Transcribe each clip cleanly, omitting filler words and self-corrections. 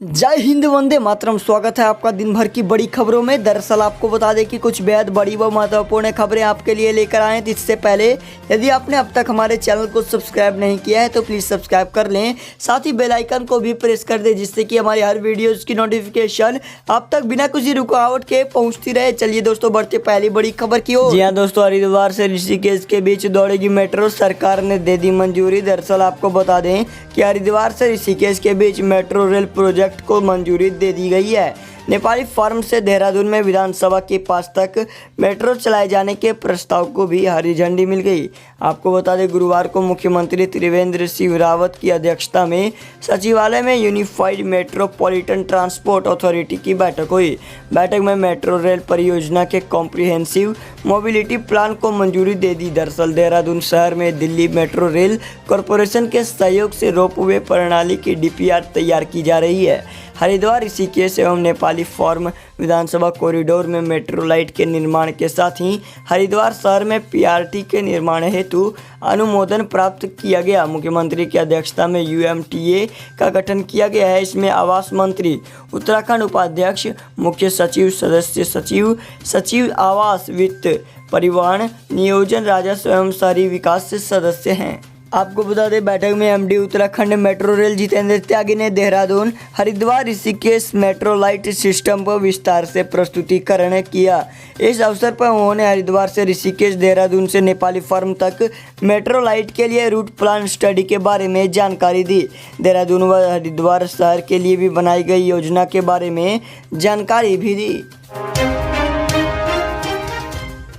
जय हिंद, वंदे मातरम। स्वागत है आपका दिन भर की बड़ी खबरों में। दरअसल आपको बता दें कि कुछ बेहद बड़ी व महत्वपूर्ण खबरें आपके लिए लेकर आए हैं। इससे पहले यदि आपने अब तक हमारे चैनल को सब्सक्राइब नहीं किया है तो प्लीज़ सब्सक्राइब कर लें, साथ ही बेल आइकन को भी प्रेस कर दें, जिससे कि हमारी हर वीडियोज़ की नोटिफिकेशन आप तक बिना किसी रुकावट के पहुँचती रहे। चलिए दोस्तों, बढ़ते पहली बड़ी खबर की ओर। जी हाँ दोस्तों, हरिद्वार से ऋषिकेश के बीच दौड़ेगी मेट्रो, सरकार ने दे दी मंजूरी। दरअसल आपको बता दें कि हरिद्वार से ऋषिकेश के बीच मेट्रो रेल प्रोजेक्ट को मंजूरी दे दी गई है। नेपाली फार्म से देहरादून में विधानसभा के पास तक मेट्रो चलाए जाने के प्रस्ताव को भी हरी झंडी मिल गई। आपको बता दें, गुरुवार को मुख्यमंत्री त्रिवेंद्र सिंह रावत की अध्यक्षता में सचिवालय में यूनिफाइड मेट्रोपॉलिटन ट्रांसपोर्ट अथॉरिटी की बैठक हुई। बैठक में मेट्रो रेल परियोजना के कॉम्प्रिहेंसिव मोबिलिटी प्लान को मंजूरी दे दी। दरअसल देहरादून शहर में दिल्ली मेट्रो रेल कॉरपोरेशन के सहयोग से रोपवे प्रणाली की डीपीआर तैयार की जा रही है। हरिद्वार, ऋषिकेश एवं नेपाली फॉर्म विधानसभा कॉरिडोर में मेट्रो लाइट के निर्माण के साथ ही हरिद्वार शहर में पीआरटी के निर्माण हेतु अनुमोदन प्राप्त किया गया। मुख्यमंत्री की अध्यक्षता में यूएमटीए का गठन किया गया है। इसमें आवास मंत्री, उत्तराखंड उपाध्यक्ष, मुख्य सचिव, सदस्य सचिव, सचिव आवास, वित्त, परिवहन, नियोजन, राजस्व एवं शहरी विकास से सदस्य हैं। आपको बता दें, बैठक में MD Uttarakhand metro rail Jitendra Tyagi ने Dehradun Haridwar Rishikesh metro light system पर विस्तार से प्रस्तुतिकरण किया। इस अवसर पर उन्होंने हरिद्वार से ऋषिकेश, देहरादून से नेपाली फार्म तक मेट्रो लाइट के लिए रूट प्लान स्टडी के बारे में जानकारी दी। देहरादून व हरिद्वार शहर के लिए भी बनाई गई योजना के बारे में जानकारी भी दी।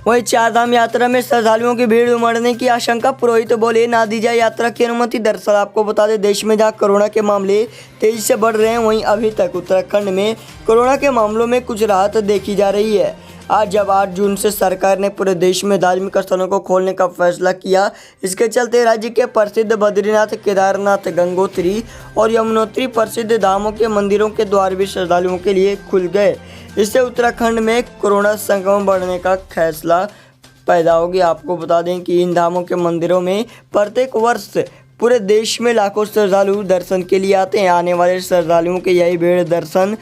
वहीं चारधाम यात्रा में श्रद्धालुओं की भीड़ उमड़ने की आशंका, पुरोहित बोले ना दी जाए यात्रा की अनुमति। दरअसल आपको बता दें, देश में जहां कोरोना के मामले तेजी से बढ़ रहे हैं, वहीं अभी तक उत्तराखंड में कोरोना के मामलों में कुछ राहत देखी जा रही है। आज जब 8 जून से सरकार ने पूरे देश में धार्मिक स्थलों को खोलने का फैसला किया, इसके चलते राज्य के प्रसिद्ध बद्रीनाथ, केदारनाथ, गंगोत्री और यमुनोत्री प्रसिद्ध धामों के मंदिरों के द्वार भी श्रद्धालुओं के लिए खुल गए। इससे उत्तराखंड में कोरोना संक्रमण बढ़ने का फैसला पैदा हो गया। आपको बता दें कि इन धामों के मंदिरों में प्रत्येक वर्ष पूरे देश में लाखों श्रद्धालु दर्शन के लिए आते हैं। आने वाले श्रद्धालुओं के यही भीड़ दर्शन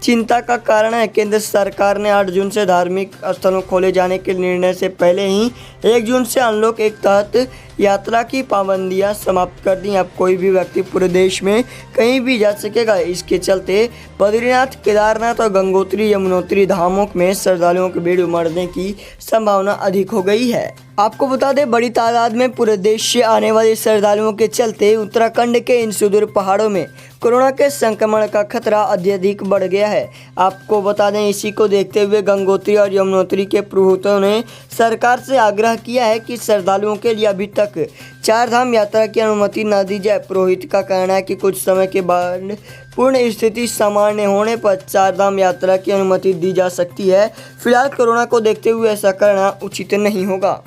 चिंता का कारण है। केंद्र सरकार ने 8 जून से धार्मिक स्थलों खोले जाने के निर्णय से पहले ही 1 जून से अनलॉक 1 तहत यात्रा की पाबंदियां समाप्त कर दी। अब कोई भी व्यक्ति पूरे देश में कहीं भी जा सकेगा। इसके चलते बद्रीनाथ, केदारनाथ और गंगोत्री, यमुनोत्री धामों में श्रद्धालुओं की भीड़ उमड़ने की संभावना अधिक हो गई है। आपको बता दें, बड़ी तादाद में पूरे देश से आने वाले श्रद्धालुओं के चलते उत्तराखंड के इन सुदूर पहाड़ों में कोरोना के संक्रमण का खतरा अत्यधिक बढ़ गया है। आपको बता दें, इसी को देखते हुए गंगोत्री और यमुनोत्री के पुरोहितों ने सरकार से आग्रह किया है कि श्रद्धालुओं के लिए अभी तक चारधाम यात्रा की अनुमति न दी जाए। पुरोहित का कहना है कि कुछ समय के बाद पूर्ण स्थिति सामान्य होने पर चारधाम यात्रा की अनुमति दी जा सकती है। फिलहाल कोरोना को देखते हुए ऐसा करना उचित नहीं होगा।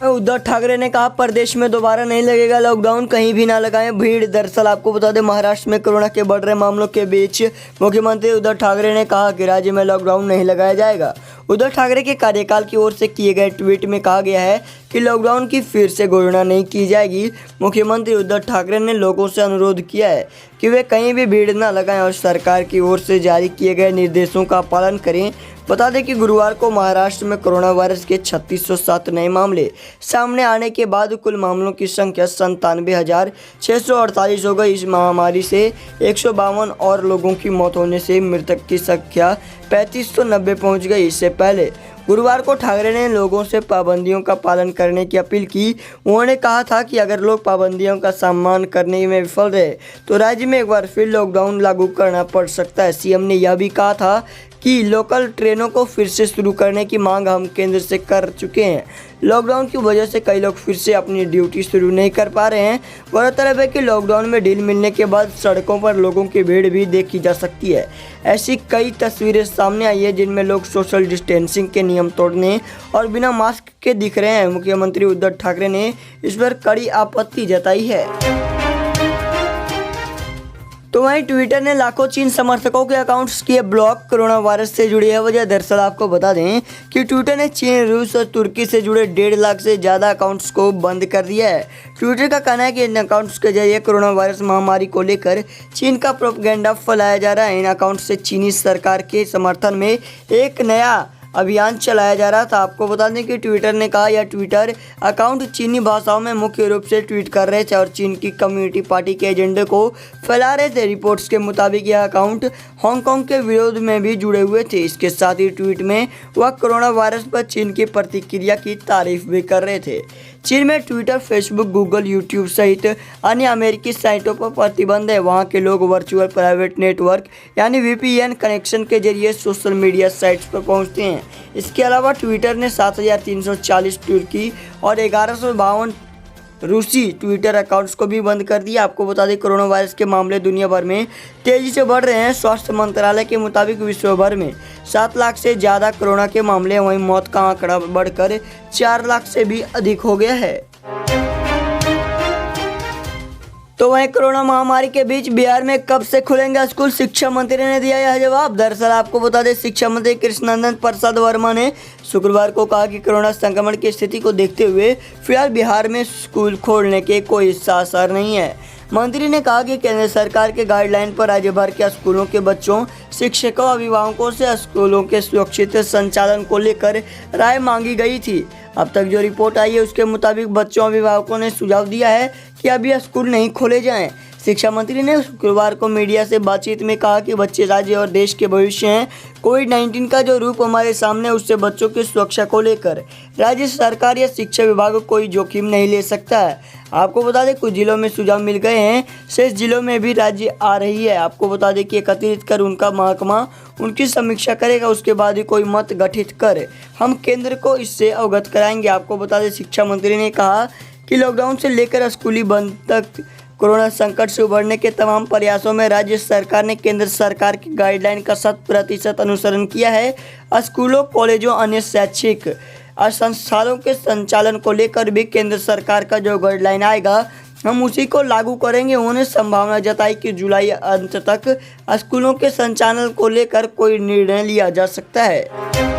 उद्धव ठाकरे ने कहा, प्रदेश में दोबारा नहीं लगेगा लॉकडाउन, कहीं भी ना लगाएं भीड़। दरअसल आपको बता दें, महाराष्ट्र में कोरोना के बढ़ रहे मामलों के बीच मुख्यमंत्री उद्धव ठाकरे ने कहा कि राज्य में लॉकडाउन नहीं लगाया जाएगा। उद्धव ठाकरे के कार्यकाल की ओर से किए गए ट्वीट में कहा गया है कि लॉकडाउन की फिर से घोषणा नहीं की जाएगी। मुख्यमंत्री उद्धव ठाकरे ने लोगों से अनुरोध किया है कि वे कहीं भी भीड़ न लगाएं और सरकार की ओर से जारी किए गए निर्देशों का पालन करें। बता दें कि गुरुवार को महाराष्ट्र में कोरोना वायरस के 3607 नए मामले सामने आने के बाद कुल मामलों की संख्या 97,648 हो गई। इस महामारी से 152 और लोगों की मौत होने से मृतक की संख्या 3590 पहुंच गई। इससे पहले गुरुवार को ठाकरे ने लोगों से पाबंदियों का पालन करने की अपील की। उन्होंने कहा था कि अगर लोग पाबंदियों का सम्मान करने में विफल रहे तो राज्य में एक बार फिर लॉकडाउन लागू करना पड़ सकता है। सीएम ने यह भी कहा था कि लोकल ट्रेनों को फिर से शुरू करने की मांग हम केंद्र से कर चुके हैं। लॉकडाउन की वजह से कई लोग फिर से अपनी ड्यूटी शुरू नहीं कर पा रहे हैं। गौरतलब है कि लॉकडाउन में ढील मिलने के बाद सड़कों पर लोगों की भीड़ भी देखी जा सकती है। ऐसी कई तस्वीरें सामने आई है जिनमें लोग सोशल डिस्टेंसिंग के नियम तोड़ने और बिना मास्क के दिख रहे हैं। मुख्यमंत्री उद्धव ठाकरे ने इस पर कड़ी आपत्ति जताई है। तो वहीं ट्विटर ने लाखों चीन समर्थकों के अकाउंट्स किए ब्लॉक। कोरोना वायरस से जुड़ी है वजह। दरअसल आपको बता दें कि ट्विटर ने चीन, रूस और तुर्की से जुड़े 1.5 लाख से ज़्यादा अकाउंट्स को बंद कर दिया है। ट्विटर का कहना है कि इन अकाउंट्स के जरिए कोरोना वायरस महामारी को लेकर चीन का प्रोपेगेंडा फैलाया जा रहा है। इन अकाउंट से चीनी सरकार के समर्थन में एक नया अभियान चलाया जा रहा था। आपको बता दें कि ट्विटर ने कहा यह ट्विटर अकाउंट चीनी भाषाओं में मुख्य रूप से ट्वीट कर रहे थे और चीन की कम्युनिटी पार्टी के एजेंडे को फैला रहे थे। रिपोर्ट्स के मुताबिक यह अकाउंट हांगकांग के विरोध में भी जुड़े हुए थे। इसके साथ ही ट्वीट में वह कोरोना वायरस पर चीन की प्रतिक्रिया की तारीफ भी कर रहे थे। चीन में ट्विटर, फेसबुक, गूगल, यूट्यूब सहित अन्य अमेरिकी साइटों पर प्रतिबंध है। वहां के लोग वर्चुअल प्राइवेट नेटवर्क यानी VPN कनेक्शन के जरिए सोशल मीडिया साइट्स पर पहुंचते हैं। इसके अलावा ट्विटर ने 7,340 तुर्की और 1,152 रूसी ट्विटर अकाउंट्स को भी बंद कर दिया। आपको बता दें कोरोना वायरस के मामले दुनिया भर में तेजी से बढ़ रहे हैं। स्वास्थ्य मंत्रालय के मुताबिक विश्व भर में 7 लाख से ज़्यादा कोरोना के मामले हैं। वहीं मौत का आंकड़ा बढ़कर 4 लाख से भी अधिक हो गया है। तो वहीं कोरोना महामारी के बीच बिहार में कब से खुलेंगे स्कूल, शिक्षा मंत्री ने दिया यह जवाब। दरअसल आपको बता दें शिक्षा मंत्री कृष्णनंदन प्रसाद वर्मा ने शुक्रवार को कहा कि कोरोना संक्रमण की स्थिति को देखते हुए फिलहाल बिहार में स्कूल खोलने के कोई आसार नहीं है। मंत्री ने कहा कि केंद्र सरकार के गाइडलाइन पर राज्य भर के स्कूलों के बच्चों, शिक्षकों, अभिभावकों से स्कूलों के सुरक्षित संचालन को लेकर राय मांगी गई थी। अब तक जो रिपोर्ट आई है उसके मुताबिक बच्चों, अभिभावकों ने सुझाव दिया है कि अभी स्कूल नहीं खोले जाएं। शिक्षा मंत्री ने शुक्रवार को मीडिया से बातचीत में कहा कि बच्चे राज्य और देश के भविष्य हैं। कोविड-19 का जो रूप हमारे सामने उससे बच्चों की सुरक्षा को लेकर राज्य सरकार या शिक्षा विभाग कोई जोखिम नहीं ले सकता है। आपको बता दें कुछ जिलों में सुझाव मिल गए हैं, शेष जिलों में भी राज्य आ रही है। आपको बता दें कि एकत्रित कर उनका महकमा उनकी समीक्षा करेगा, उसके बाद ही कोई मत गठित कर हम केंद्र को इससे अवगत कराएंगे। आपको बता दें शिक्षा मंत्री ने कहा कि लॉकडाउन से लेकर स्कूली बंद तक कोरोना संकट से उभरने के तमाम प्रयासों में राज्य सरकार ने केंद्र सरकार की गाइडलाइन का 100% अनुसरण किया है। स्कूलों, कॉलेजों, अन्य शैक्षिक संस्थानों के संचालन को लेकर भी केंद्र सरकार का जो गाइडलाइन आएगा हम उसी को लागू करेंगे। उन्होंने संभावना जताई कि जुलाई अंत तक स्कूलों के संचालन को लेकर कोई निर्णय लिया जा सकता है।